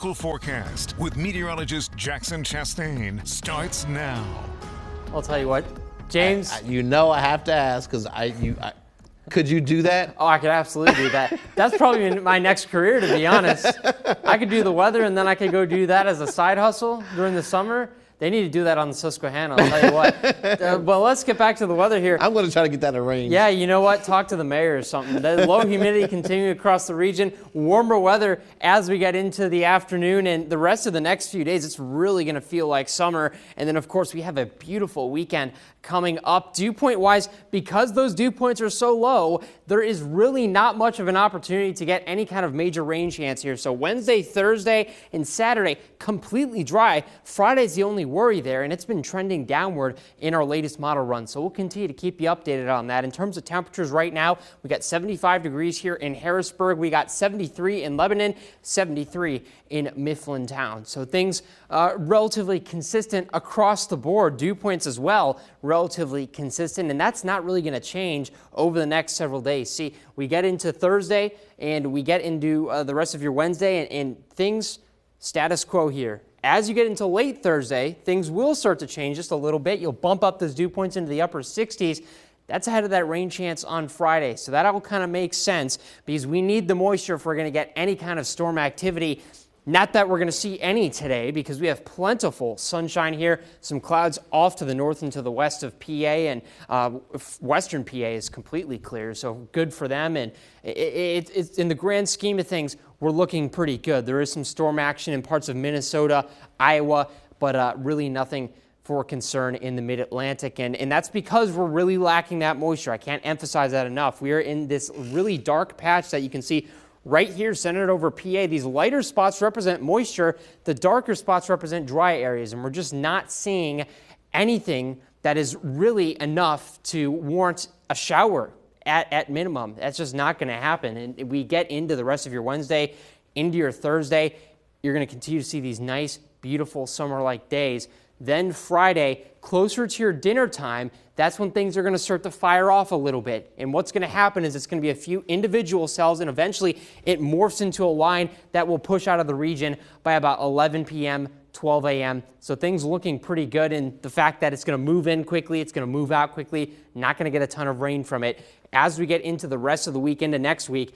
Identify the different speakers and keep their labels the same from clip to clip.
Speaker 1: local forecast with meteorologist Jackson Chastain starts now.
Speaker 2: I'll tell you what, James.
Speaker 3: I have to ask because could you do that?
Speaker 2: Oh, I could absolutely do that. That's probably my next career, to be honest. I could do the weather, and then I could go do that as a side hustle during the summer. They need to do that on the Susquehanna, I'll tell you what. Well, let's get back to the weather here.
Speaker 3: I'm going to try to get that arranged.
Speaker 2: Yeah, you know what? Talk to the mayor or something. The low humidity continuing across the region. Warmer weather as we get into the afternoon and the rest of the next few days. It's really going to feel like summer. And then, of course, we have a beautiful weekend coming up. Dew point-wise, because those dew points are so low, there is really not much of an opportunity to get any kind of major rain chance here. So Wednesday, Thursday, and Saturday, completely dry. Friday's the only worry there, and it's been trending downward in our latest model run. So we'll continue to keep you updated on that. In terms of temperatures right now, we got 75 degrees here in Harrisburg. We got 73 in Lebanon, 73 in Mifflintown. So things relatively consistent across the board. Dew points as well, relatively consistent, and that's not really going to change over the next several days. See, we get into Thursday and we get into the rest of your Wednesday, and things status quo here. As you get into late Thursday, things will start to change just a little bit. You'll bump up those dew points into the upper 60s. That's ahead of that rain chance on Friday. So that all kind of makes sense because we need the moisture if we're going to get any kind of storm activity. Not that we're going to see any today because we have plentiful sunshine here. Some clouds off to the north and to the west of PA, and western PA is completely clear, so good for them. And it's in the grand scheme of things, we're looking pretty good. There is some storm action in parts of Minnesota, Iowa, but really nothing for concern in the mid-Atlantic. And that's because we're really lacking that moisture. I can't emphasize that enough. We are in this really dark patch that you can see right here, centered over PA. These lighter spots represent moisture. The darker spots represent dry areas, and we're just not seeing anything that is really enough to warrant a shower at minimum. That's just not going to happen. And we get into the rest of your Wednesday, into your Thursday, you're going to continue to see these nice, beautiful summer-like days. Then Friday, closer to your dinner time, that's when things are going to start to fire off a little bit. And what's going to happen is it's going to be a few individual cells, and eventually it morphs into a line that will push out of the region by about 11 p.m., 12 a.m. So things looking pretty good, and the fact that it's going to move in quickly, it's going to move out quickly, not going to get a ton of rain from it. As we get into the rest of the weekend and next week,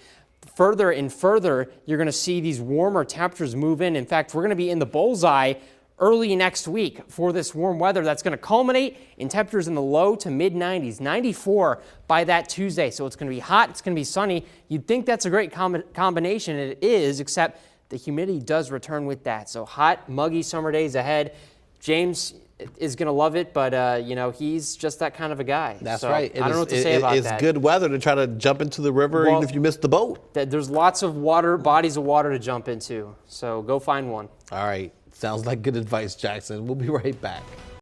Speaker 2: further and further, you're going to see these warmer temperatures move in. In fact, we're going to be in the bullseye early next week for this warm weather that's going to culminate in temperatures in the low to mid 90s, 94 by that Tuesday. So it's going to be hot, it's going to be sunny. You'd think that's a great combination, and it is, except the humidity does return with that. So hot, muggy summer days ahead. James is going to love it, but he's just that kind of a guy.
Speaker 3: That's
Speaker 2: so
Speaker 3: right.
Speaker 2: I don't know what to say about that.
Speaker 3: It's good weather to try to jump into the river, even if you miss the boat.
Speaker 2: There's lots of bodies of water to jump into. So go find one.
Speaker 3: All right. Sounds like good advice, Jackson. We'll be right back.